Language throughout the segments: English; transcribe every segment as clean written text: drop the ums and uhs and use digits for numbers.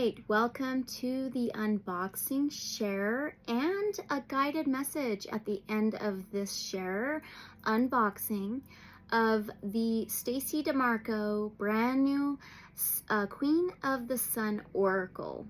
right, welcome to the unboxing share and a guided message at the end of this share unboxing of the Stacey Demarco brand new Queen of the Sun Oracle.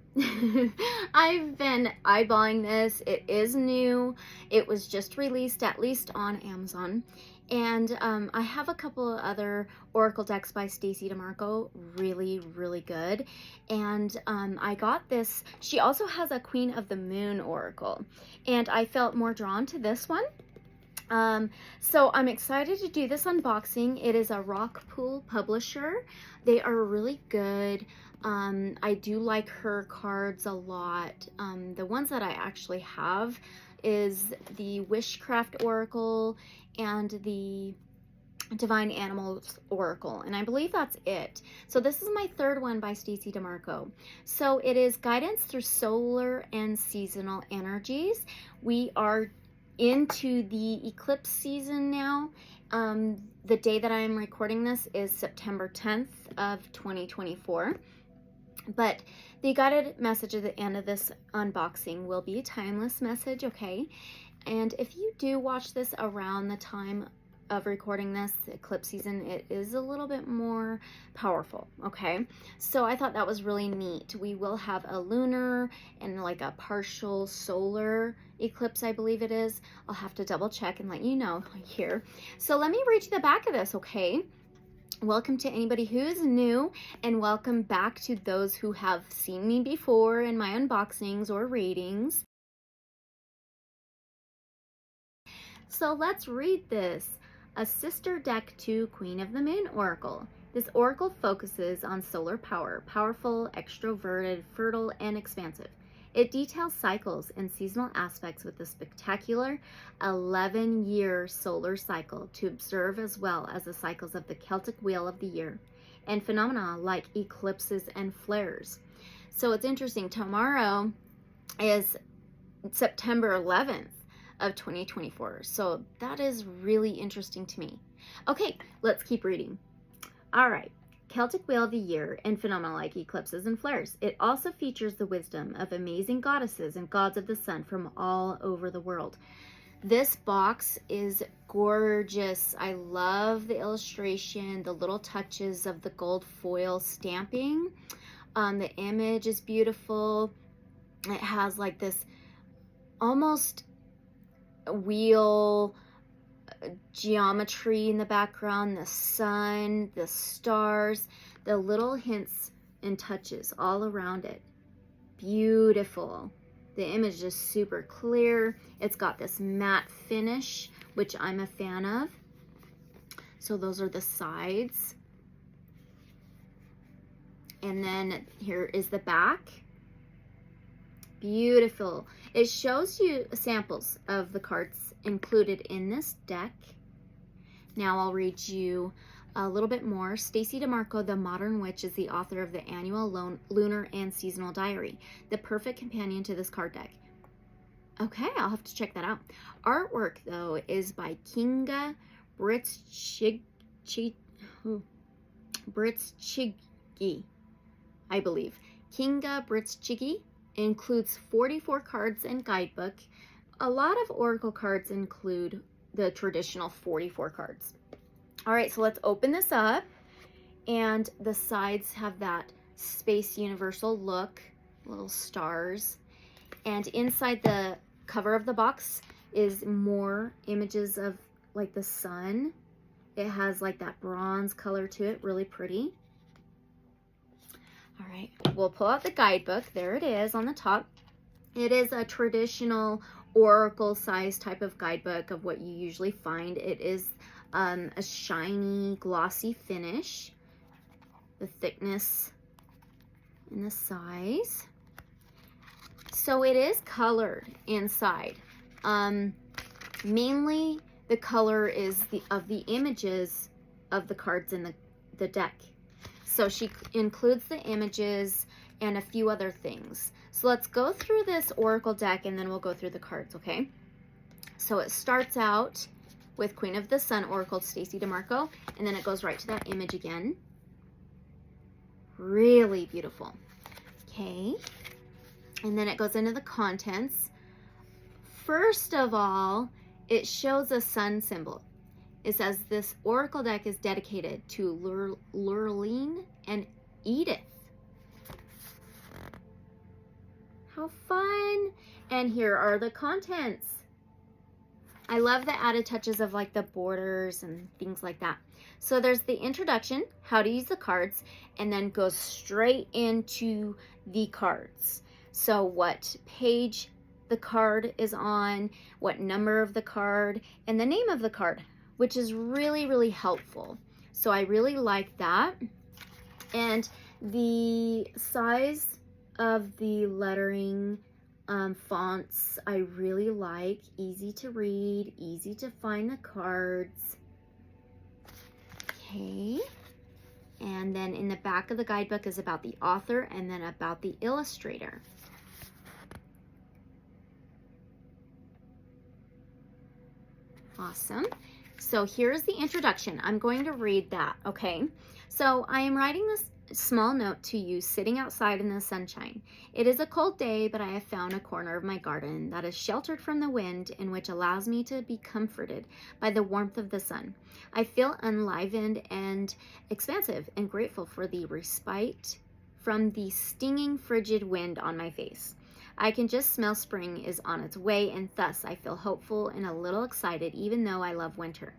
I've been eyeballing this. It is new. It was just released, at least on Amazon. And I have a couple of other Oracle decks by Stacey Demarco, really good. And I got this. She also has a Queen of the Moon Oracle, and I felt more drawn to this one. So I'm excited to do this unboxing. It is a Rockpool publisher. They are really good. I do like her cards a lot. The ones that I actually have is the Wishcraft Oracle and the Divine Animals Oracle, and I believe that's it. So this is my third one by Stacey Demarco. So it is guidance through solar and seasonal energies. We are into the eclipse season now. The day that I am recording this is September 10th of 2024. But the guided message at the end of this unboxing will be a timeless message, okay? And if you do watch this around the time of recording this eclipse season, it is a little bit more powerful, okay? So I thought that was really neat. We will have a lunar and like a partial solar eclipse, I believe it is. I'll have to double check and let you know here. So let me read to the back of this, okay? Welcome to anybody who's new, and welcome back to those who have seen me before in my unboxings or readings. So let's read this. A sister deck to Queen of the Moon Oracle. This oracle focuses on solar power, powerful, extroverted, fertile, and expansive. It details cycles and seasonal aspects with a spectacular 11-year solar cycle to observe, as well as the cycles of the Celtic wheel of the year and phenomena like eclipses and flares. So it's interesting. Tomorrow is September 11th of 2024. So that is really interesting to me. Okay, let's keep reading. All right. Celtic wheel of the year and phenomena like eclipses and flares. It also features the wisdom of amazing goddesses and gods of the sun from all over the world. This box is gorgeous. I love the illustration, the little touches of the gold foil stamping. The image is beautiful. It has like this almost wheel geometry in the background, the sun, the stars, the little hints and touches all around it. Beautiful. The image is super clear. It's got this matte finish, which I'm a fan of. So those are the sides. And then here is the back. Beautiful. It shows you samples of the cards included in this deck. Now I'll read you a little bit more. Stacey Demarco, the Modern Witch, is the author of the annual lunar and seasonal diary, the perfect companion to this card deck. Okay, I'll have to check that out. Artwork, though, is by Kinga Britschigi, I believe. Kinga Britschigi includes 44 cards and guidebook. A lot of Oracle cards include the traditional 44 cards. All right, so let's open this up. And the sides have that space universal look, little stars. And inside the cover of the box is more images of like the sun. It has like that bronze color to it, really pretty. All right, we'll pull out the guidebook. There it is on the top. It is a traditional Oracle size type of guidebook of what you usually find. It is a shiny, glossy finish, the thickness and the size. So it is colored inside. Mainly the color is of the images of the cards in the deck. So she includes the images and a few other things. So let's go through this Oracle deck and then we'll go through the cards, okay? So it starts out with Queen of the Sun Oracle, Stacey Demarco, and then it goes right to that image again. Really beautiful. Okay. And then it goes into the contents. First of all, it shows a sun symbol. It says this oracle deck is dedicated to Lurleen and Edith. How fun! And here are the contents. I love the added touches of like the borders and things like that. So there's the introduction, how to use the cards, and then goes straight into the cards. So what page the card is on, what number of the card, and the name of the card, which is really, really helpful. So I really like that. And the size of the lettering fonts I really like. Easy to read, easy to find the cards. Okay. And then in the back of the guidebook is about the author and then about the illustrator. Awesome. So here's the introduction. I'm going to read that, okay? So I am writing this small note to you sitting outside in the sunshine. It is a cold day, but I have found a corner of my garden that is sheltered from the wind and which allows me to be comforted by the warmth of the sun. I feel enlivened and expansive and grateful for the respite from the stinging frigid wind on my face. I can just smell spring is on its way, and thus I feel hopeful and a little excited even though I love winter.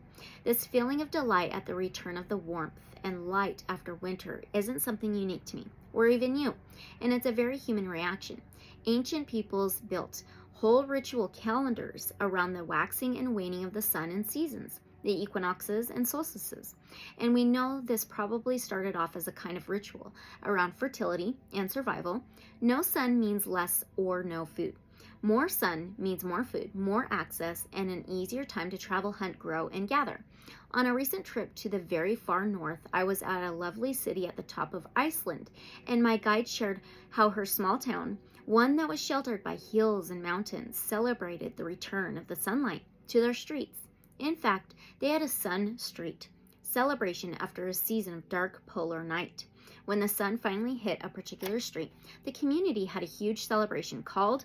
This feeling of delight at the return of the warmth and light after winter isn't something unique to me, or even you, and it's a very human reaction. Ancient peoples built whole ritual calendars around the waxing and waning of the sun and seasons, the equinoxes and solstices, and we know this probably started off as a kind of ritual around fertility and survival. No sun means less or no food. More sun means more food, more access, and an easier time to travel, hunt, grow, and gather. On a recent trip to the very far north, I was at a lovely city at the top of Iceland, and my guide shared how her small town, one that was sheltered by hills and mountains, celebrated the return of the sunlight to their streets. In fact, they had a sun street celebration after a season of dark polar night. When the sun finally hit a particular street, the community had a huge celebration called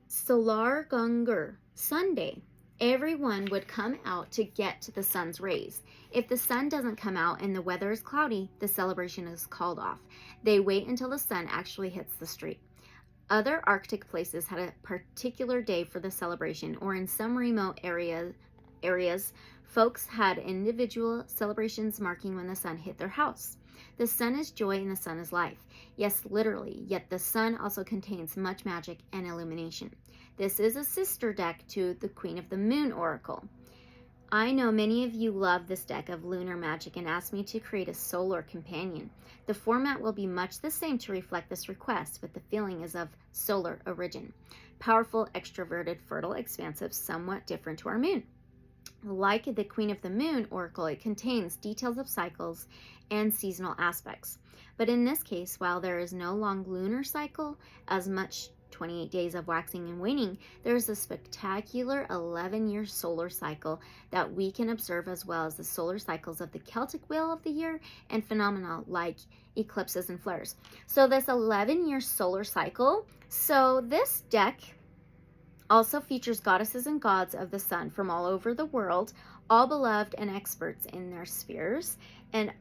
Solargangur Sunday. Everyone would come out to get the sun's rays. If the sun doesn't come out and the weather is cloudy, the celebration is called off. They wait until the sun actually hits the street. Other Arctic places had a particular day for the celebration, or in some remote areas, folks had individual celebrations marking when the sun hit their house. The sun is joy and the sun is life. Yes, literally, yet the sun also contains much magic and illumination. This is a sister deck to the Queen of the Moon Oracle. I know many of you love this deck of lunar magic and asked me to create a solar companion. The format will be much the same to reflect this request, but the feeling is of solar origin. Powerful, extroverted, fertile, expansive, somewhat different to our moon. Like the Queen of the Moon Oracle, it contains details of cycles and seasonal aspects. But in this case, while there is no long lunar cycle, as much 28 days of waxing and waning, there's a spectacular 11-year solar cycle that we can observe, as well as the solar cycles of the Celtic wheel of the year and phenomena like eclipses and flares. So this 11-year solar cycle, so this deck also features goddesses and gods of the sun from all over the world, all beloved and experts in their spheres, and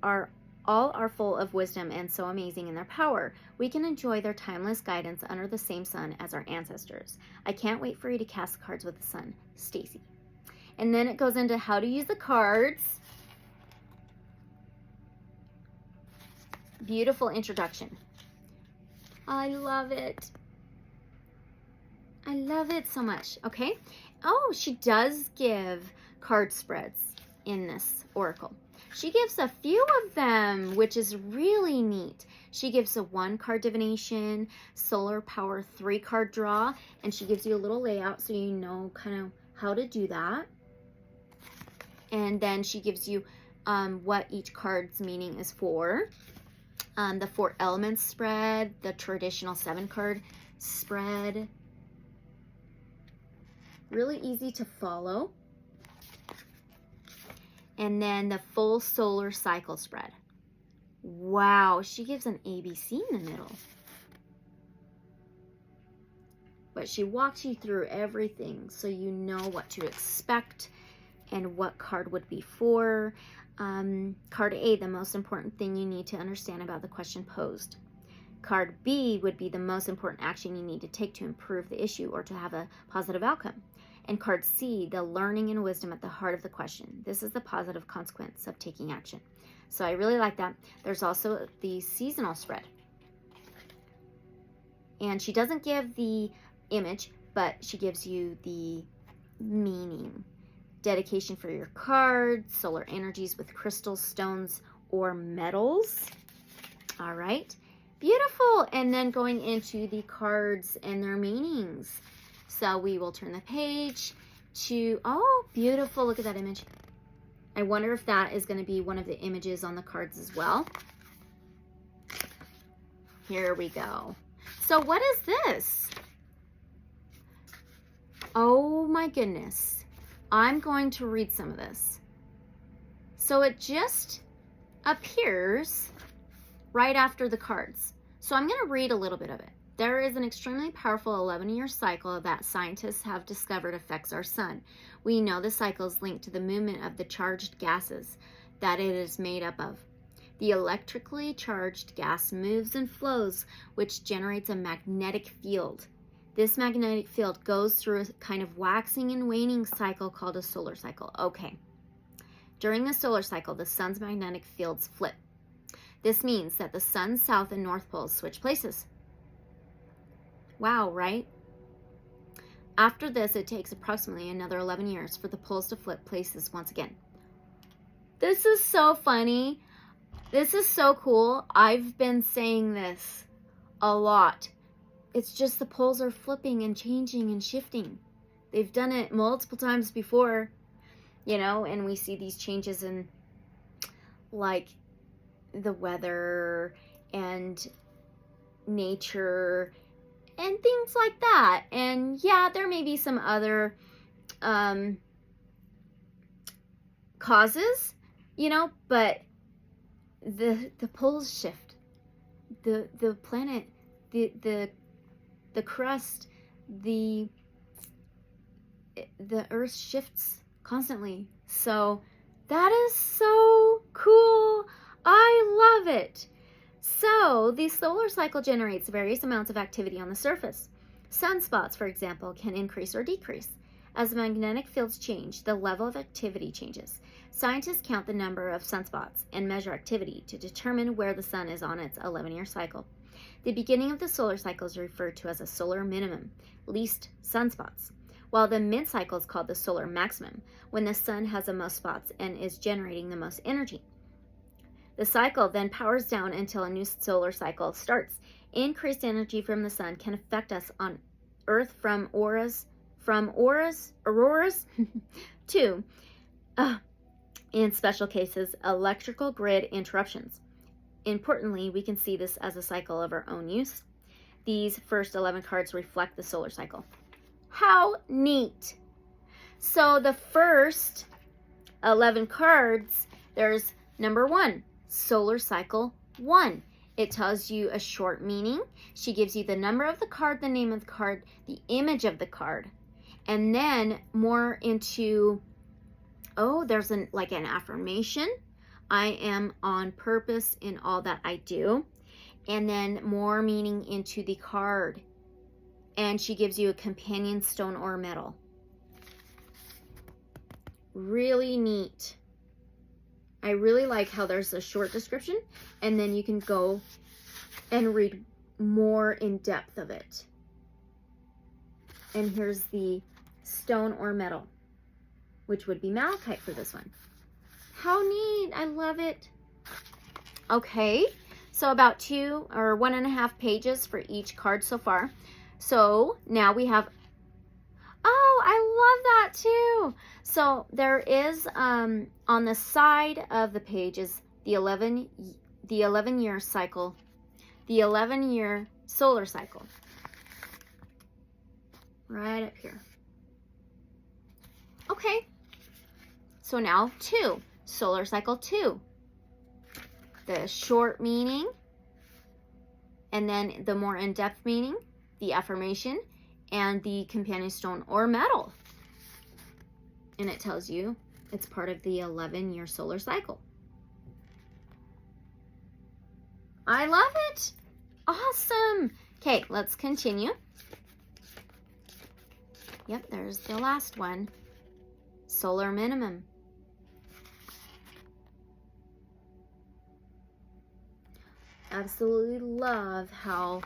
all are full of wisdom and so amazing in their power. We can enjoy their timeless guidance under the same sun as our ancestors. I can't wait for you to cast cards with the sun, Stacey. And then it goes into how to use the cards. Beautiful introduction. I love it. I love it so much. Okay. Oh, she does give card spreads in this oracle. She gives a few of them, which is really neat. She gives a 1-card divination, solar power 3-card draw, and she gives you a little layout so you know kind of how to do that. And then she gives you what each card's meaning is for. The 4 elements spread, the traditional 7-card spread. Really easy to follow. And then the full solar cycle spread. Wow, she gives an ABC in the middle. But she walks you through everything so you know what to expect and what card would be for. Card A, the most important thing you need to understand about the question posed. Card B would be the most important action you need to take to improve the issue or to have a positive outcome. And card C, the learning and wisdom at the heart of the question. This is the positive consequence of taking action. So I really like that. There's also the seasonal spread. And she doesn't give the image, but she gives you the meaning. Dedication for your cards, solar energies with crystals, stones, or metals. All right, beautiful. And then going into the cards and their meanings. So we will turn the page to, oh, beautiful. Look at that image. I wonder if that is going to be one of the images on the cards as well. Here we go. So what is this? Oh my goodness. I'm going to read some of this. So it just appears right after the cards. So I'm going to read a little bit of it. There is an extremely powerful 11-year cycle that scientists have discovered affects our sun. We know the cycle is linked to the movement of the charged gases that it is made up of. The electrically charged gas moves and flows, which generates a magnetic field. This magnetic field goes through a kind of waxing and waning cycle called a solar cycle. Okay. During the solar cycle, the sun's magnetic fields flip. This means that the sun's south and north poles switch places. Wow, right? After this, it takes approximately another 11 years for the poles to flip places once again. This is so funny. This is so cool. I've been saying this a lot. It's just the poles are flipping and changing and shifting. They've done it multiple times before, you know, and we see these changes in like the weather and nature and things like that. And yeah, there may be some other causes, you know, but the poles shift. The planet, the crust, the earth shifts constantly. So that is so cool. I love it. So the solar cycle generates various amounts of activity on the surface. Sunspots, for example, can increase or decrease. As the magnetic fields change, the level of activity changes. Scientists count the number of sunspots and measure activity to determine where the sun is on its 11-year cycle. The beginning of the solar cycle is referred to as a solar minimum, least sunspots, while the mid-cycle is called the solar maximum, when the sun has the most spots and is generating the most energy. The cycle then powers down until a new solar cycle starts. Increased energy from the sun can affect us on Earth from auroras to, in special cases, electrical grid interruptions. Importantly, we can see this as a cycle of our own use. These first 11 cards reflect the solar cycle. How neat! So the first 11 cards, there's number 1, solar cycle 1. It tells you a short meaning. She gives you the number of the card, the name of the card, the image of the card, and then more into, oh, there's like an affirmation. I am on purpose in all that I do. And then more meaning into the card. And she gives you a companion stone or metal. Really neat. I really like how there's a short description and then you can go and read more in depth of it. And here's the stone or metal, which would be malachite for this one. How neat. I love it. Okay, so about 2 or 1.5 pages for each card so far. So now we have, oh, I love that too. So there is on the side of the page is the 11-year cycle, the 11-year solar cycle. Right up here. Okay. So now 2, solar cycle 2. the short meaning, and then the more in-depth meaning, the affirmation, and the companion stone or metal. And it tells you it's part of the 11-year solar cycle. I love it. Awesome. Okay, let's continue. Yep, there's the last one. Solar minimum. Absolutely love how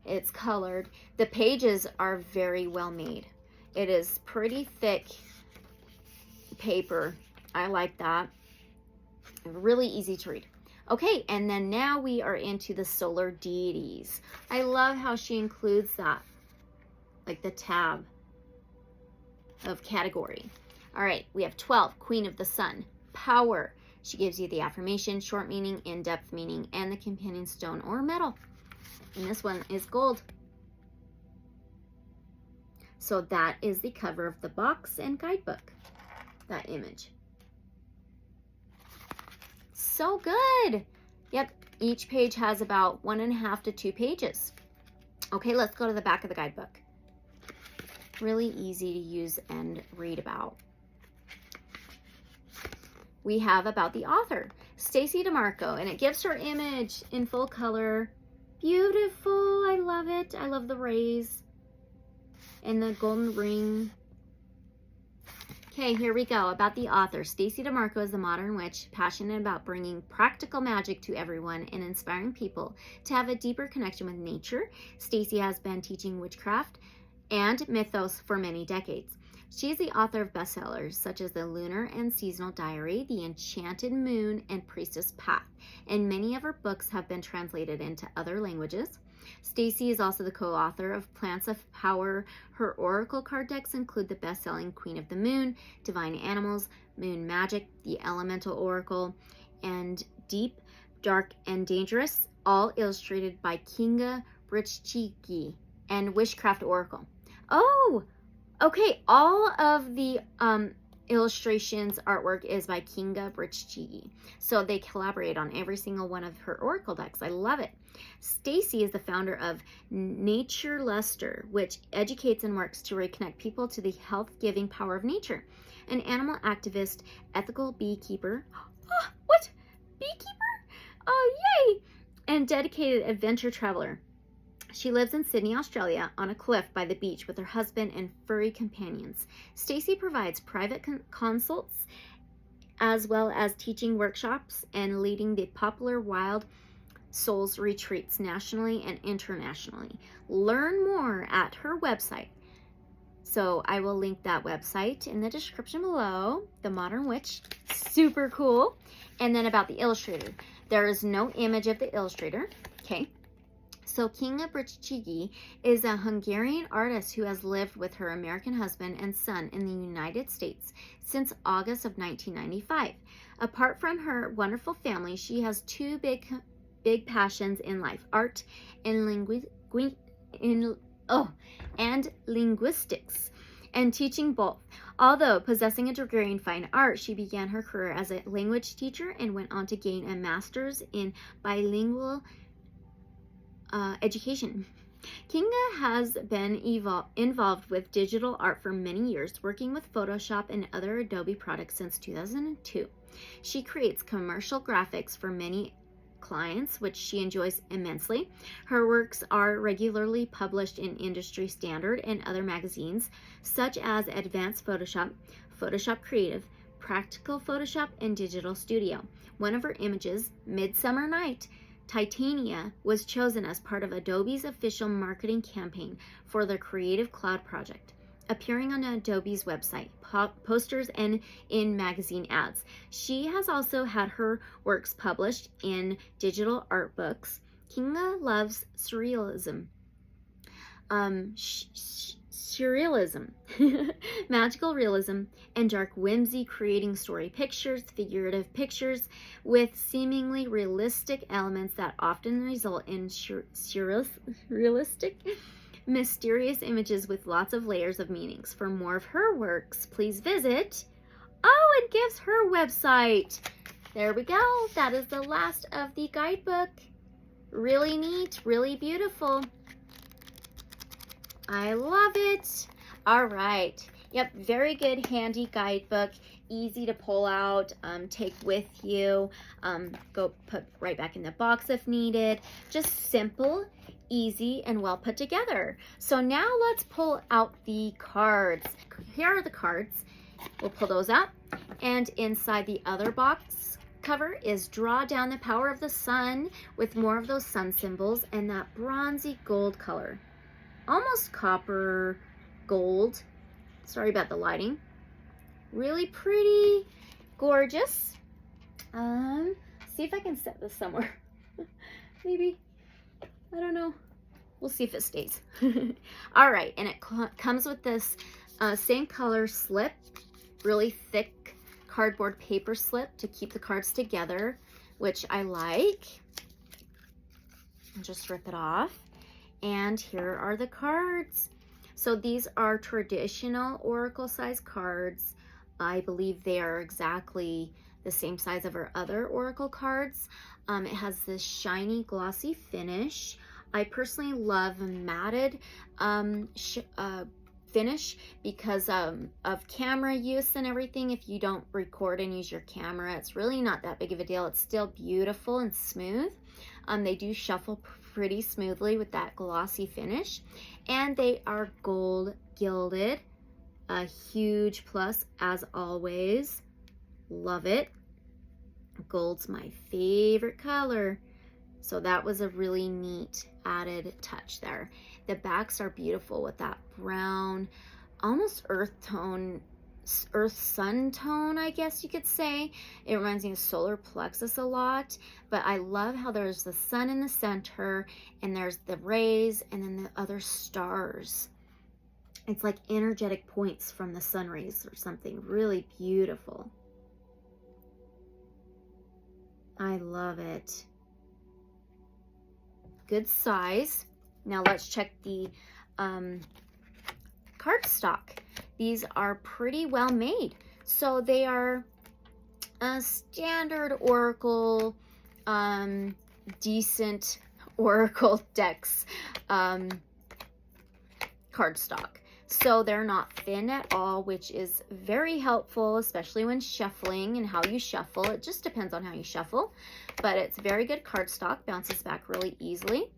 it's colored. The pages are very well made. It is pretty thick paper. I like that. Really easy to read. Okay, and then now we are into the solar deities. I love how she includes that, like the tab of category. All right, we have 12, Queen of the Sun, power. She gives you the affirmation, short meaning, in-depth meaning, and the companion stone or metal. And this one is gold. So that is the cover of the box and guidebook, that image. So good. Yep, each page has about 1.5 to 2 pages. Okay, let's go to the back of the guidebook. Really easy to use and read about. We have about the author, Stacey Demarco, and it gives her image in full color. Beautiful, I love it. I love the rays and the golden ring. Okay, here we go. About the author, Stacey Demarco is a modern witch passionate about bringing practical magic to everyone and inspiring people to have a deeper connection with nature. Stacey has been teaching witchcraft and mythos for many decades. She is the author of bestsellers such as The Lunar and Seasonal Diary, The Enchanted Moon, and Priestess Path, and many of her books have been translated into other languages. Stacey is also the co-author of Plants of Power. Her oracle card decks include the best-selling Queen of the Moon, Divine Animals, Moon Magic, The Elemental Oracle, and Deep, Dark, and Dangerous, all illustrated by Kinga Brichchigi, and Witchcraft Oracle. Oh, okay, all of the illustrations artwork is by Kinga Brichchigi. So they collaborate on every single one of her oracle decks. I love it. Stacey is the founder of Nature Luster, which educates and works to reconnect people to the health-giving power of nature. An animal activist, ethical beekeeper. Oh, what? Beekeeper? Oh, yay! And dedicated adventure traveler. She lives in Sydney, Australia, on a cliff by the beach with her husband and furry companions. Stacey provides private consults as well as teaching workshops and leading the popular Wild Souls retreats nationally and internationally. Learn more at her website. So I will link that website in the description below. The Modern Witch, super cool. And then about the illustrator. There is no image of the illustrator, okay? So Kinga Brichchigi is a Hungarian artist who has lived with her American husband and son in the United States since August of 1995. Apart from her wonderful family, she has two big passions in life: art and linguistics, and teaching both. Although possessing a degree in fine art, she began her career as a language teacher and went on to gain a master's in bilingual education. Kinga has been involved with digital art for many years, working with Photoshop and other Adobe products since 2002. She creates commercial graphics for many clients, which she enjoys immensely. Her works are regularly published in Industry Standard and other magazines, such as Advanced Photoshop, Photoshop Creative, Practical Photoshop, and Digital Studio. One of her images, Midsummer Night, Titania, was chosen as part of Adobe's official marketing campaign for their Creative Cloud project, appearing on Adobe's website, posters, and in magazine ads. She has also had her works published in digital art books. Kinga loves surrealism, magical realism, and dark whimsy, creating story pictures, figurative pictures with seemingly realistic elements that often result in realistic, mysterious images with lots of layers of meanings. For more of her works, please visit, it gives her website. there we go. That is the last of the guidebook. Really neat, really beautiful. I love it. All right. Yep, very good handy guidebook. Easy to pull out, take with you, go put right back in the box if needed. Just simple, easy, and well put together. So now let's pull out the cards. Here are the cards. We'll pull those up. And inside the other box cover is Draw Down the Power of the Sun with more of those sun symbols and that bronzy gold color. Almost copper gold. Sorry about the lighting. Really pretty, gorgeous. See if I can set this somewhere. Maybe, I don't know. We'll see if it stays. All right, and it comes with this same color slip, really thick cardboard paper slip to keep the cards together, which I like. And just rip it off. And here are the cards. So these are traditional Oracle size cards. I believe they are exactly the same size of our other Oracle cards. It has this shiny glossy finish. I personally love matted finish because of camera use and everything. If you don't record and use your camera, it's really not that big of a deal. It's still beautiful and smooth. They do shuffle pretty smoothly with that glossy finish, and they are gold gilded. A huge plus as always. Love it. Gold's my favorite color. So that was a really neat added touch there. The backs are beautiful with that brown, almost earth tone, earth sun tone, I guess you could say. It reminds me of solar plexus a lot, but I love how there's the sun in the center and there's the rays and then the other stars. It's like energetic points from the sun rays or something. Really beautiful. I love it. Good size. Now let's check the cardstock. These are pretty well made. So they are a standard Oracle, decent Oracle decks cardstock. So they're not thin at all, which is very helpful, especially when shuffling and how you shuffle. It just depends on how you shuffle, but it's very good cardstock, bounces back really easily.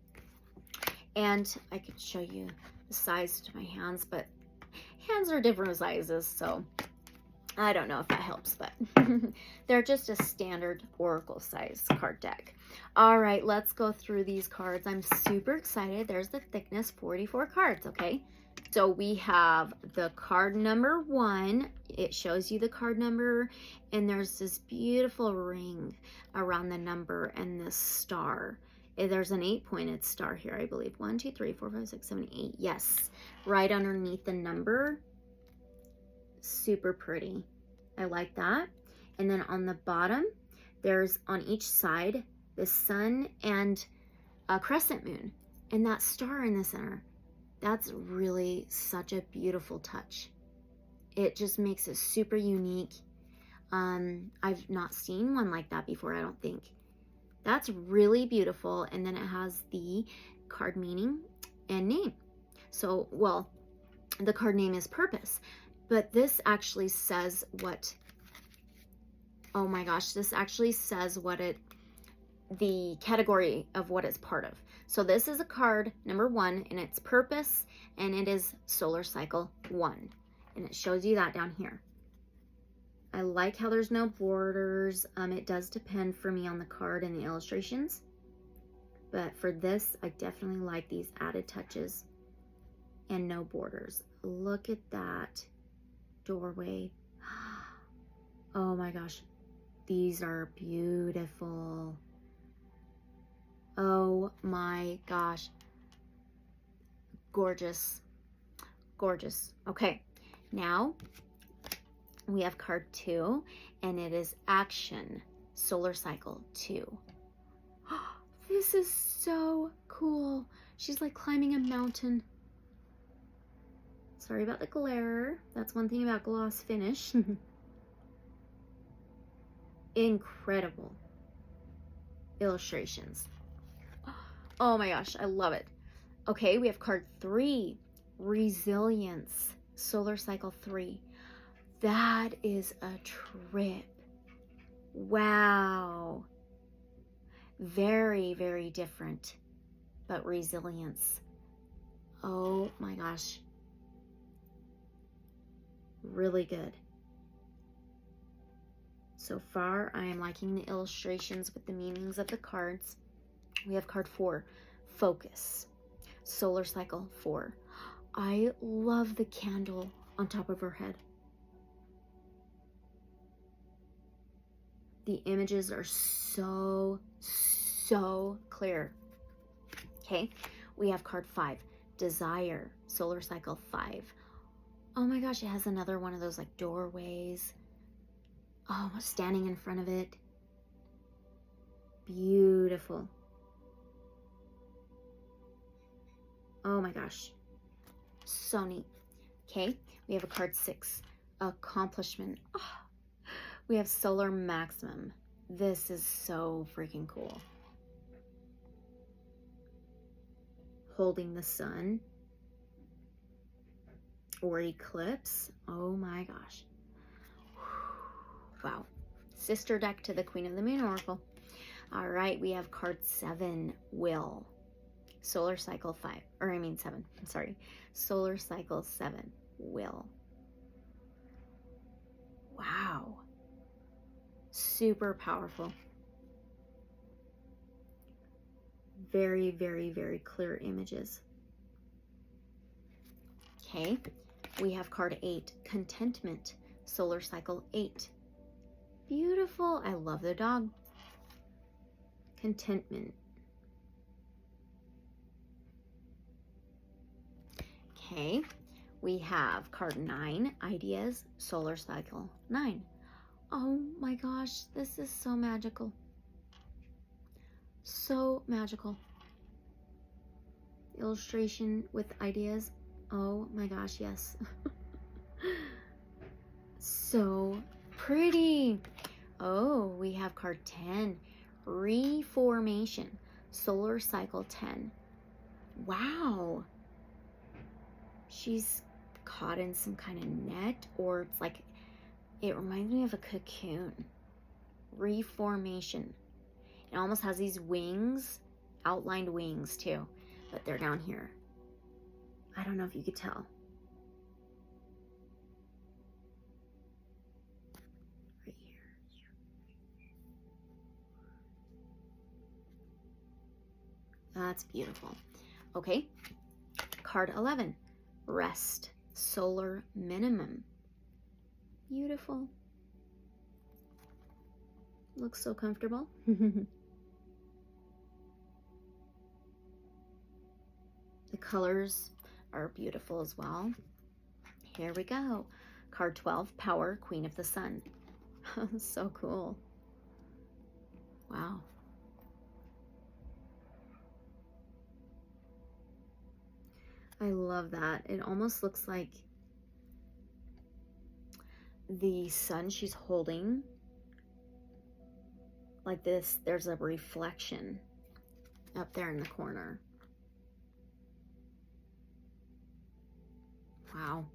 And I could show you the size to my hands, but hands are different sizes, so I don't know if that helps, but they're just a standard Oracle size card deck. All right, let's go through these cards. I'm super excited. There's the thickness, 44 cards, okay? So we have the card number 1. It shows you the card number, and there's this beautiful ring around the number and this star. There's an 8-pointed star here, I believe. 1, 2, 3, 4, 5, 6, 7, 8. Yes, right underneath the number. Super pretty. I like that. And then on the bottom, there's on each side the sun and a crescent moon and that star in the center. That's really such a beautiful touch. It just makes it super unique. I've not seen one like that before, I don't think. That's really beautiful. And then it has the card meaning and name. So, well, the card name is Purpose, but this actually says what, oh my gosh, this actually says what the category of what it's part of. So this is a card number 1, and it's Purpose, and it is solar cycle 1. And it shows you that down here. I like how there's no borders. It does depend for me on the card and the illustrations. But for this, I definitely like these added touches and no borders. Look at that doorway. Oh my gosh. These are beautiful. Oh my gosh. Gorgeous. Gorgeous. Okay. Now we have card 2, and it is Action Solar Cycle 2. This is so cool. She's like climbing a mountain. Sorry about the glare. That's one thing about gloss finish. Incredible illustrations. Oh my gosh, I love it. Okay, we have card 3, Resilience, solar cycle 3. That is a trip. Wow. Very, very different, but resilience. Oh my gosh. Really good. So far, I am liking the illustrations with the meanings of the cards. We have card 4, Focus, solar cycle 4. I love the candle on top of her head. The images are so clear. Okay, we have card 5, Desire, solar cycle 5. Oh my gosh, it has another one of those like doorways. Oh, standing in front of it. Beautiful. Oh my gosh, so neat. Okay, we have a card 6, Accomplishment. Oh, we have Solar Maximum. This is so freaking cool. Holding the sun or eclipse. Oh my gosh. Wow. Sister deck to the Queen of the Moon Oracle. All right, we have card 7, Will. Solar cycle 5, or I mean 7, I'm sorry. Solar cycle 7, Will. Wow. Super powerful. Very, very, very clear images. Okay, we have card 8, Contentment, solar cycle 8. Beautiful. I love the dog. Contentment. Okay, we have card 9, Ideas, solar cycle 9. Oh my gosh, this is so magical. So magical. Illustration with ideas. Oh my gosh, yes. So pretty. Oh, we have card 10, Reformation, solar cycle 10. Wow. She's caught in some kind of net, or it's like, it reminds me of a cocoon. Reformation. It almost has these wings, outlined wings too, but they're down here. I don't know if you could tell. Right here. That's beautiful. Okay, card 11, Rest, solar minimum. Beautiful. Looks so comfortable. The colors are beautiful as well. Here we go. Card 12, Power, Queen of the Sun. So cool. Wow. I love that. It almost looks like the sun she's holding, like this, there's a reflection up there in the corner. Wow.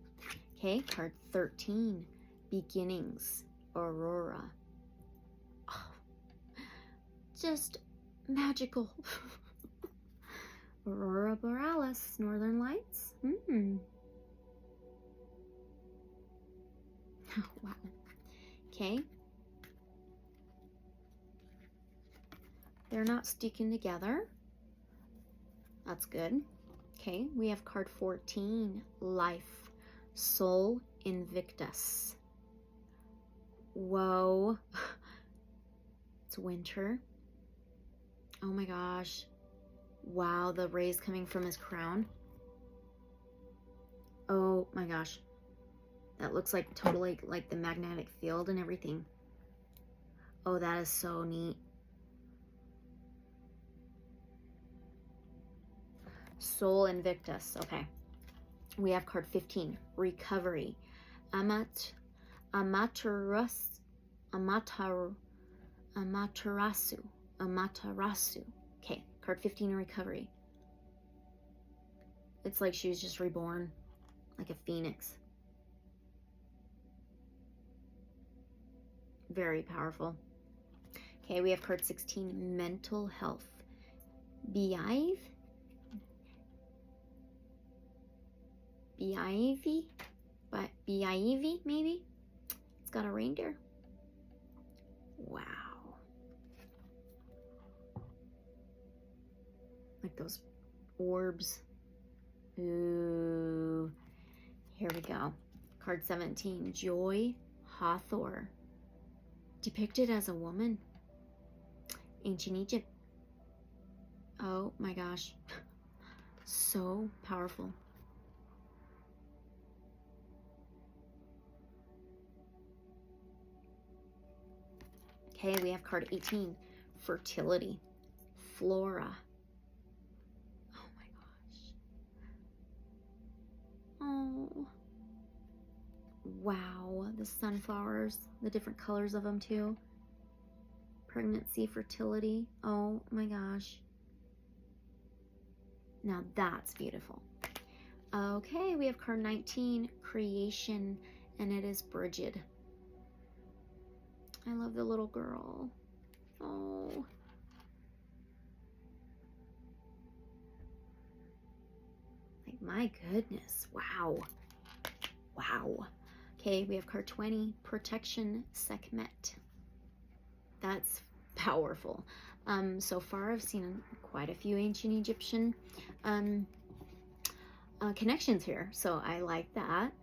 Okay, card 13, Beginnings, Aurora. Oh, just magical. Aurora Borealis, Northern Lights. Oh, wow. Okay. They're not sticking together. That's good. Okay, we have card 14, Life, Sol Invictus. Whoa. It's winter. Oh my gosh. Wow, the rays coming from his crown. Oh my gosh. That looks like totally like the magnetic field and everything. Oh, that is so neat. Sol Invictus. Okay. We have card 15, Recovery. Amateur Amaterasu. Amaterasu. Okay, card 15 in recovery. It's like she was just reborn, like a phoenix. Very powerful. Okay, we have card 16, mental health. Beivy, maybe? It's got a reindeer. Wow. Like those orbs. Ooh. Here we go. Card 17, Joy Hathor. Depicted as a woman. Ancient Egypt. Oh my gosh. So powerful. Okay, we have card 18, fertility. Flora. Oh my gosh. Oh. Wow, the sunflowers, the different colors of them too. Pregnancy, fertility. Oh my gosh. Now that's beautiful. Okay, we have card 19, creation, and it is Bridget. I love the little girl. Oh. Like, my goodness. Wow. Wow. Okay, we have card 20, protection, Sekhmet. That's powerful. So far I've seen quite a few ancient Egyptian connections here, so I like that.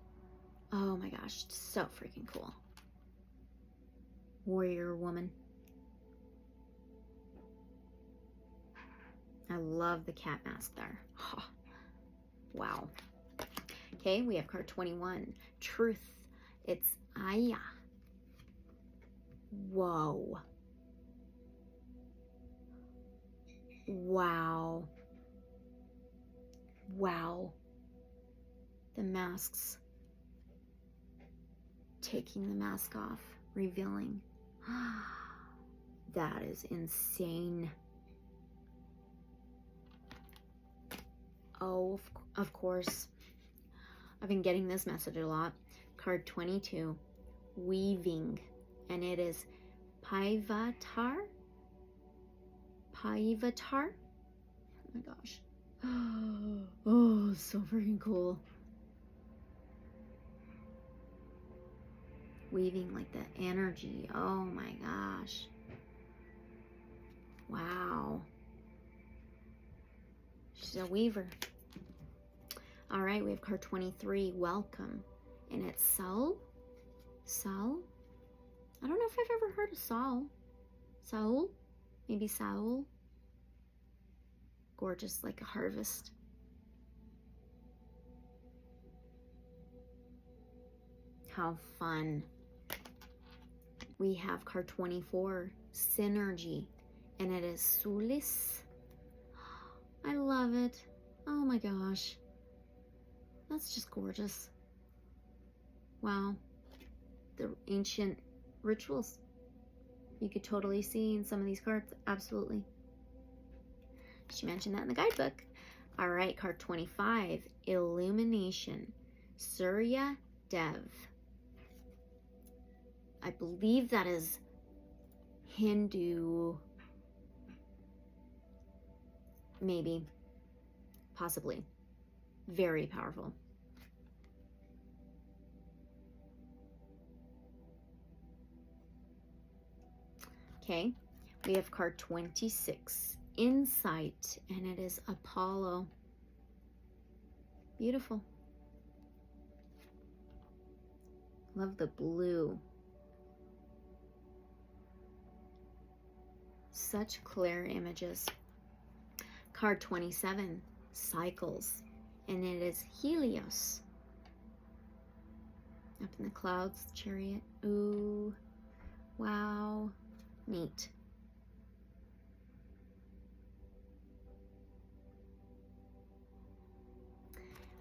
Oh my gosh, so freaking cool. Warrior woman. I love the cat mask there. Oh, wow. Okay, we have card 21, truth. It's Aya. Whoa. Wow. Wow. The masks. Taking the mask off, revealing. That is insane. Oh, of course. I've been getting this message a lot. Card 22, weaving, and it is Paivatar. Paivatar. Oh my gosh. Oh, so freaking cool. Weaving like the energy. Oh my gosh. Wow. She's a weaver. All right, we have card 23, welcome. And it's Saul. Saul? I don't know if I've ever heard of Saul. Saul? Maybe Saul. Gorgeous, like a harvest. How fun. We have card 24, synergy. And it is Sulis. I love it. Oh my gosh. That's just gorgeous. Wow. The ancient rituals. You could totally see in some of these cards. Absolutely. She mentioned that in the guidebook. All right, card 25. Illumination. Surya Dev. I believe that is Hindu. Maybe. Possibly. Very powerful. Okay, we have card 26, insight, and it is Apollo. Beautiful. Love the blue. Such clear images. Card 27, cycles, and it is Helios. Up in the clouds, chariot. Ooh, wow, neat.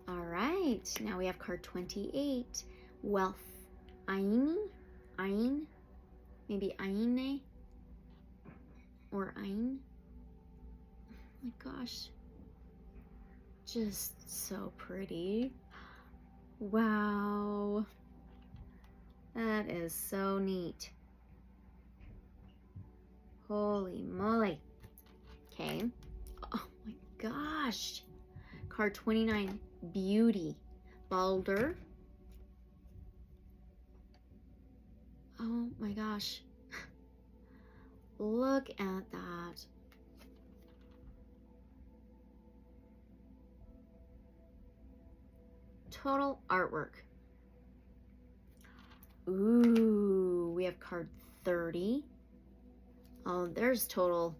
All right, now we have card 28, wealth. Aini, Ain, maybe Aine. or Ein. Oh my gosh. Just so pretty. Wow. That is so neat. Holy moly. Okay. Oh my gosh. Card 29, Beauty. Balder. Oh my gosh. Look at that. Total artwork. Ooh, we have card 30. Oh, there's total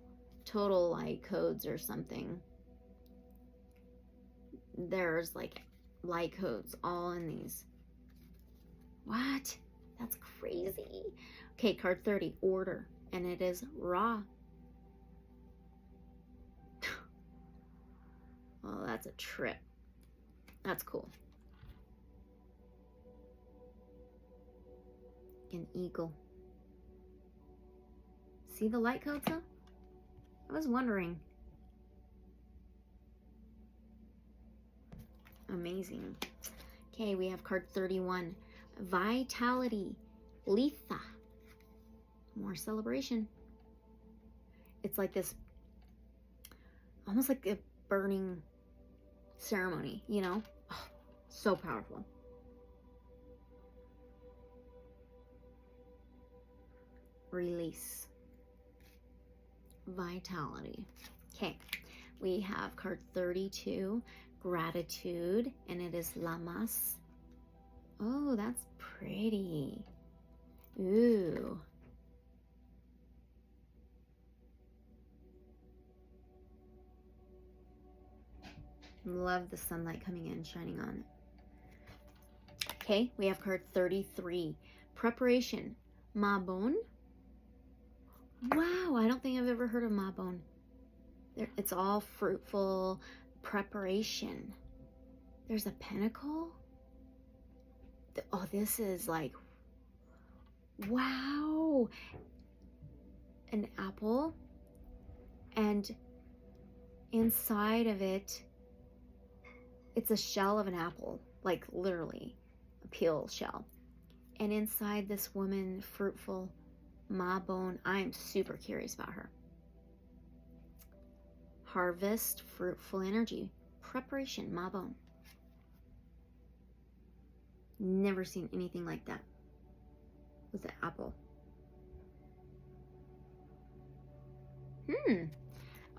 light codes or something. There's like light codes all in these. What? That's crazy. Okay, card 30, Order, and it is Ra. Oh, that's a trip. That's cool. An eagle. See the light codes though? I was wondering. Amazing. Okay, we have card 31. Vitality. Letha. More celebration. It's like this, almost like a burning ceremony, you know? Oh, so powerful. Release. Vitality. Okay, we have card 32, Gratitude, and it is Lamas. Oh, that's pretty. Ooh. Love the sunlight coming in, shining on it. Okay, we have card 33, Preparation. Mabon. Wow, I don't think I've ever heard of Mabon. It's all fruitful preparation. There's a pentacle. Oh, this is like, wow. An apple. And inside of it, it's a shell of an apple. Like literally, a peel shell. And inside this woman, fruitful Mabon, I am super curious about her. Harvest, fruitful energy, preparation, Mabon. Never seen anything like that with the apple.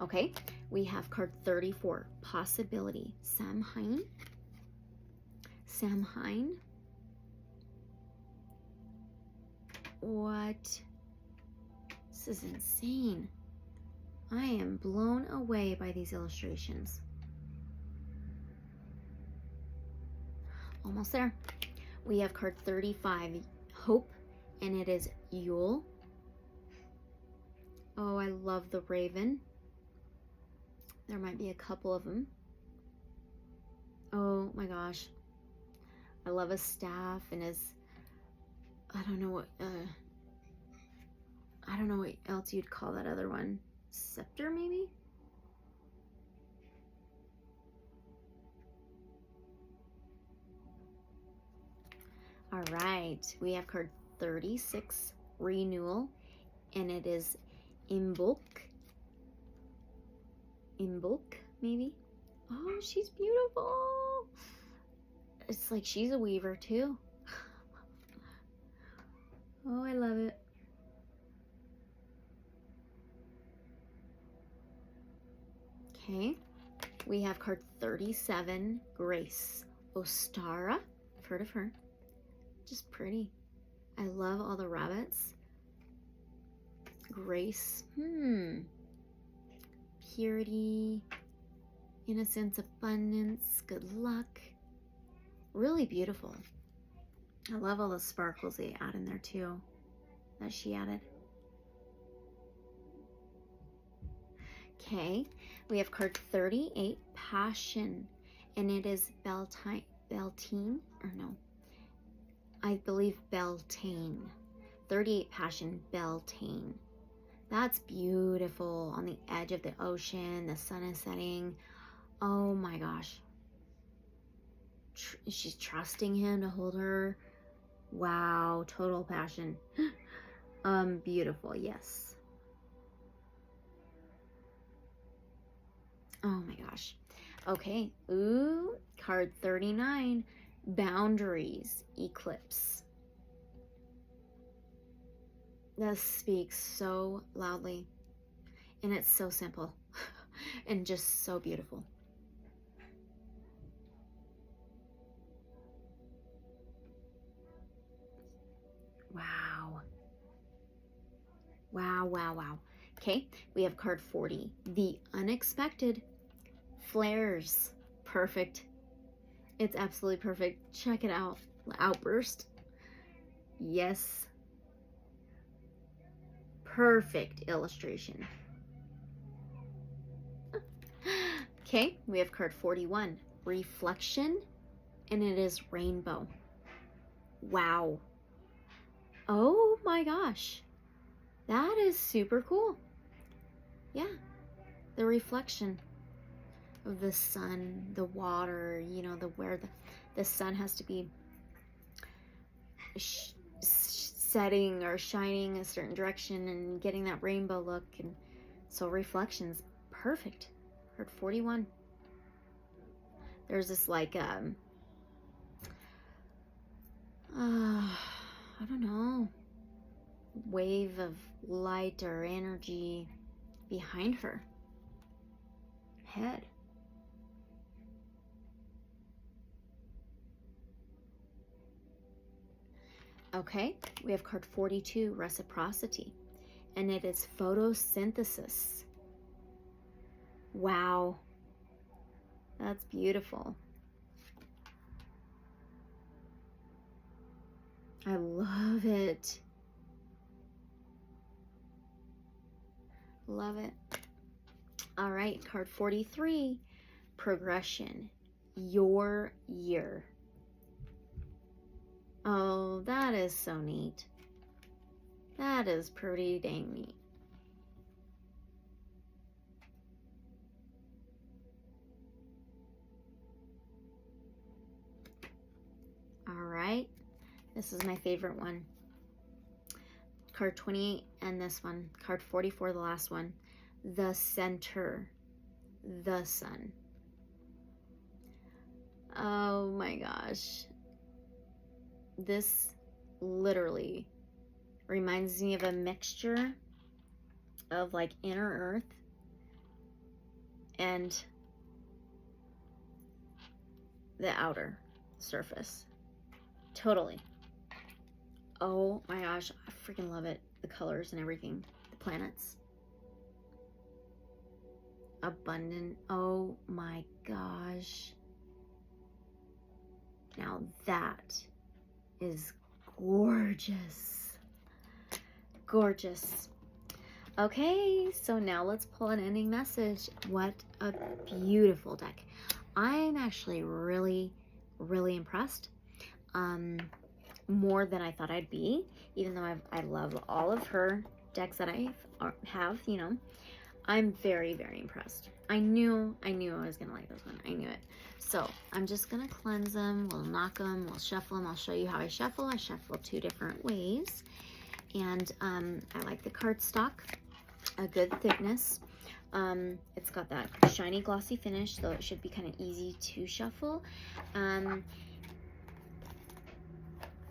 Okay, we have card 34, Possibility. Samhain. Samhain. What? This is insane. I am blown away by these illustrations. Almost there. We have card 35, Hope, and it is Yule. Oh, I love the raven. There might be a couple of them. Oh my gosh. I love his staff and his, I don't know what else you'd call that other one. Scepter, maybe? All right, we have card 36, Renewal, and it is Imbolc. Imbolc, maybe? Oh, she's beautiful. It's like she's a weaver too. Oh, I love it. Okay, we have card 37, Grace. Ostara, I've heard of her. Just pretty. I love all the rabbits. Grace, purity, innocence, abundance, good luck. Really beautiful. I love all the sparkles they add in there too, that she added. Okay, we have card 38, Passion, and it is Beltane, or no, I believe Beltane. 38, Passion, Beltane. That's beautiful on the edge of the ocean. The sun is setting. Oh my gosh. She's trusting him to hold her. Wow, total passion. Beautiful, yes. Oh my gosh. Okay, ooh, card 39, boundaries, eclipse. This speaks so loudly, and it's so simple and just so beautiful. Wow. Wow, wow, wow. Okay, we have card 40, the unexpected, flares. Perfect. It's absolutely perfect. Check it out. Outburst. Yes. Perfect illustration. Okay, we have card 41, reflection, and it is rainbow. Wow. Oh my gosh. That is super cool. Yeah. The reflection of the sun, the water, you know, where the sun has to be setting or shining a certain direction and getting that rainbow look. And so reflections, perfect. Card 41. There's this like I don't know, wave of light or energy behind her head. Okay, we have card 42, reciprocity, and it is photosynthesis. Wow, that's beautiful. I love it. Love it. All right, card 43, progression, your year. Oh, that is so neat. That is pretty dang neat. All right, this is my favorite one. Card 28 and this one. Card 44, the last one. The center, the sun. Oh my gosh. This literally reminds me of a mixture of like inner earth and the outer surface. Totally. Oh my gosh, I freaking love it. The colors and everything. The planets. Abundant. Oh my gosh. Now that is gorgeous. Gorgeous. Okay, so now let's pull an ending message. What a beautiful deck. I'm actually really, really impressed. More than I thought I'd be, even though I love all of her decks that I have, you know. I'm very, very impressed. I knew I was gonna like this one. I knew it. So I'm just gonna cleanse them. We'll knock them. We'll shuffle them. I'll show you how I shuffle. I shuffle 2 different ways, and I like the cardstock, a good thickness. It's got that shiny, glossy finish, so it should be kind of easy to shuffle.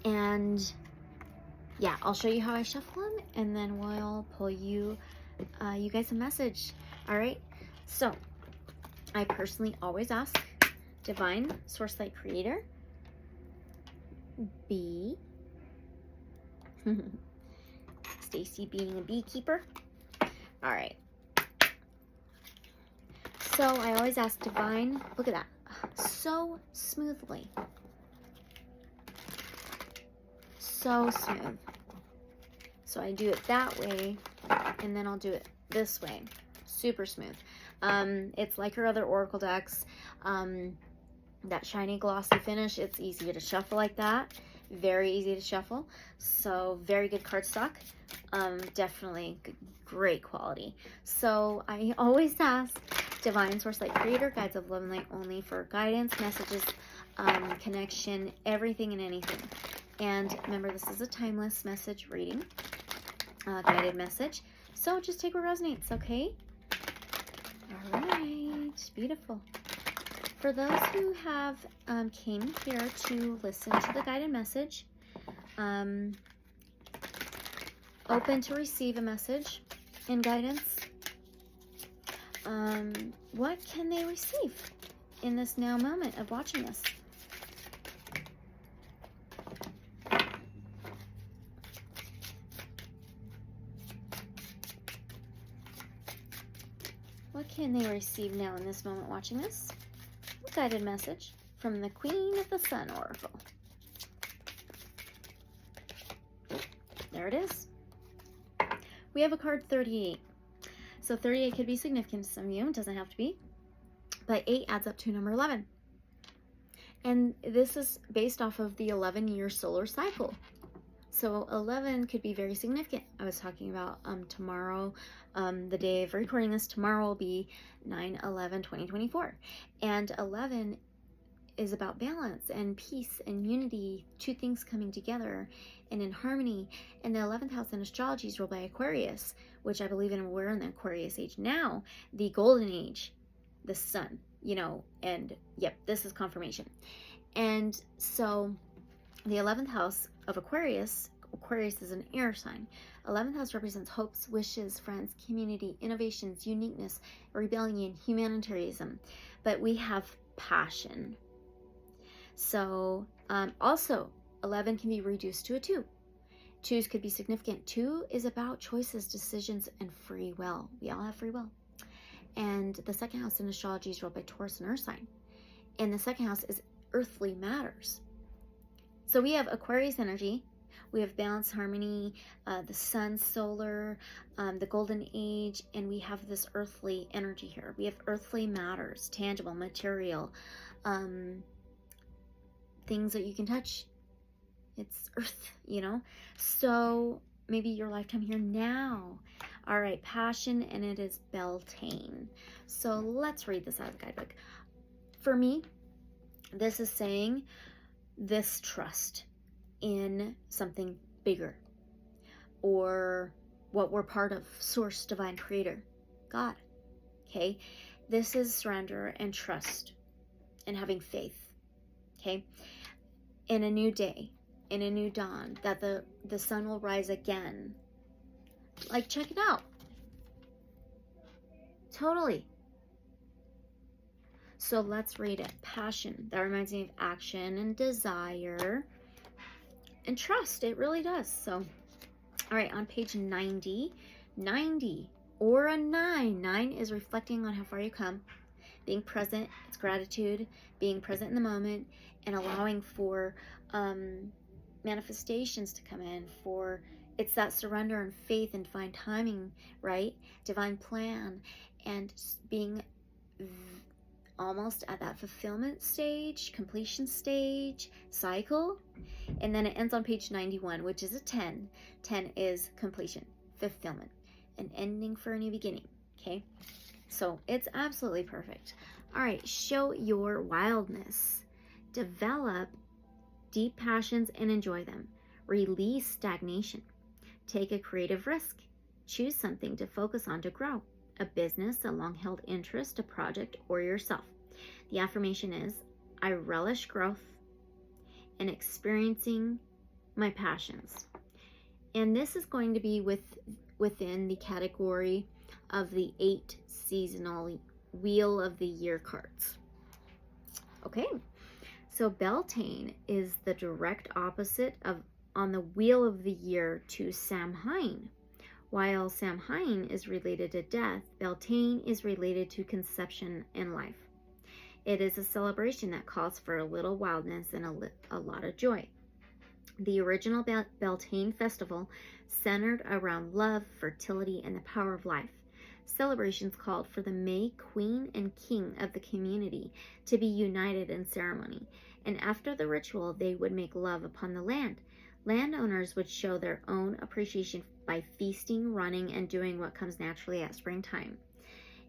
And yeah, I'll show you how I shuffle them, and then we'll pull you guys a message. All right, so I personally always ask Divine Source Light Creator, bee, Stacey being a beekeeper. All right, so I always ask Divine, look at that, so smoothly, so smooth. So I do it that way, and then I'll do it this way, super smooth. It's like her other Oracle decks, that shiny glossy finish. It's easier to shuffle like that very easy to shuffle. So very good cardstock. Definitely great quality. So I always ask Divine Source Light Creator, Guides of Love and Light only for guidance, messages, connection, everything and anything. And remember, this is a timeless message reading, guided message. So just take what resonates, okay? All right, beautiful. For those who have came here to listen to the guided message, open to receive a message and guidance, what can they receive in this now moment of watching this? What can they receive now in this moment watching this? Guided message from the Queen of the Sun Oracle. There it is. We have a card 38. So 38 could be significant to some of you. It doesn't have to be. But 8 adds up to number 11. And this is based off of the 11-year solar cycle. So 11 could be very significant. I was talking about tomorrow, the day of recording this, tomorrow will be 9/11/2024. And 11 is about balance and peace and unity, two things coming together and in harmony. And the 11th house in astrology is ruled by Aquarius, which I believe in. We're in the Aquarius age now, the golden age, the sun, you know, and yep, this is confirmation. And so the 11th house of Aquarius is an air sign. 11th house represents hopes, wishes, friends, community, innovations, uniqueness, rebellion, humanitarianism. But we have passion. So also 11 can be reduced to a 2. 2s could be significant. 2 is about choices, decisions, and free will. We all have free will. And the second house in astrology is ruled by Taurus and Earth sign. And the second house is earthly matters. So we have Aquarius energy. We have balance, harmony, the sun, solar, the golden age, and we have this earthly energy here. We have earthly matters, tangible, material, things that you can touch. It's earth, you know? So maybe your lifetime here now. All right, passion, and it is Beltane. So let's read this out of the guidebook. For me, this is saying this trust in something bigger, or what we're part of, source, divine, creator, God. Okay, this is surrender and trust and having faith. Okay, in a new day, in a new dawn, that the sun will rise again. Like, check it out. Totally. So let's read it. Passion, that reminds me of action and desire and trust. It really does. So, all right, on page 90, or a 9. 9 is reflecting on how far you come, being present. It's gratitude, being present in the moment, and allowing for manifestations to come in. For it's that surrender and faith and divine timing, right? Divine plan, and being almost at that fulfillment stage, completion stage, cycle. And then it ends on page 91, which is a 10. 10 is completion, fulfillment, an ending for a new beginning. Okay, so it's absolutely perfect. All right, show your wildness. Develop deep passions and enjoy them. Release stagnation. Take a creative risk. Choose something to focus on to grow. A business, a long-held interest, a project, or yourself. The affirmation is, I relish growth and experiencing my passions. And this is going to be within the category of the 8 seasonal Wheel of the Year cards. Okay, so Beltane is the direct opposite of on the Wheel of the Year to Samhain. While Samhain is related to death, Beltane is related to conception and life. It is a celebration that calls for a little wildness and a lot of joy. The original Beltane festival centered around love, fertility, and the power of life. Celebrations called for the May Queen and King of the community to be united in ceremony, and after the ritual, they would make love upon the land. Landowners would show their own appreciation by feasting, running, and doing what comes naturally at springtime.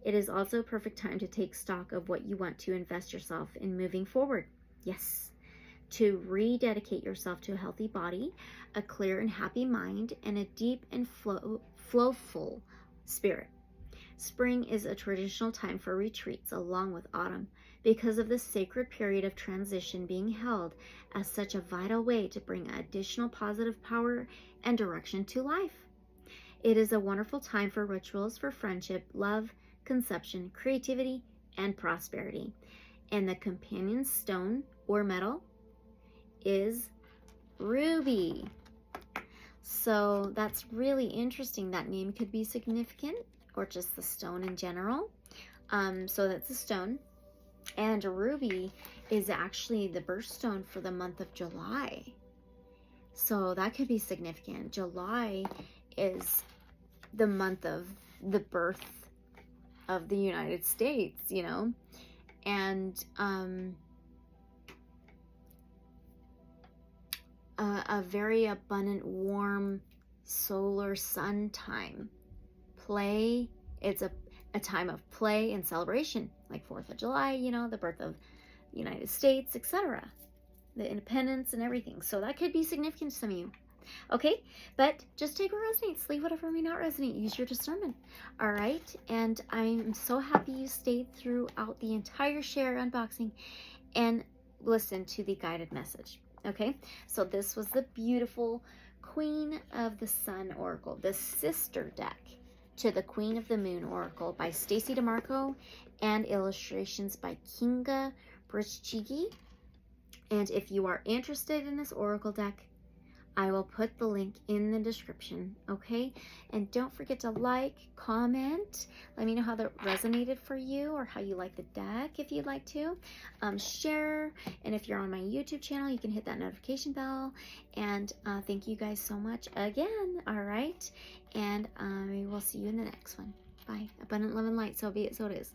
It is also a perfect time to take stock of what you want to invest yourself in moving forward. Yes, to rededicate yourself to a healthy body, a clear and happy mind, and a deep and flowful spirit. Spring is a traditional time for retreats along with autumn because of the sacred period of transition being held as such a vital way to bring additional positive power and direction to life. It is a wonderful time for rituals for friendship, love, conception, creativity, and prosperity. And the companion stone or metal is ruby. So that's really interesting. That name could be significant, or just the stone in general. So that's a stone. And a ruby is actually the birthstone for the month of July. So that could be significant. July is the month of the birth of the United States, you know, and a very abundant, warm solar sun time. Play, it's a time of play and celebration, like 4th of July, you know, the birth of the United States, etc., the independence and everything. So that could be significant to some of you. Okay, but just take what resonates, leave whatever may not resonate, use your discernment. All right, and I'm so happy you stayed throughout the entire share unboxing and listened to the guided message. Okay, so this was the beautiful Queen of the Sun Oracle, the sister deck to the Queen of the Moon Oracle by Stacey Demarco, and illustrations by Kinga Brichigi. And if you are interested in this oracle deck, I will put the link in the description, okay? And don't forget to like, comment, let me know how that resonated for you, or how you like the deck if you'd like to. Share, and if you're on my YouTube channel, you can hit that notification bell. And thank you guys so much again, all right? And I will see you in the next one. Bye. Abundant love and light, so be it, so it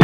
is.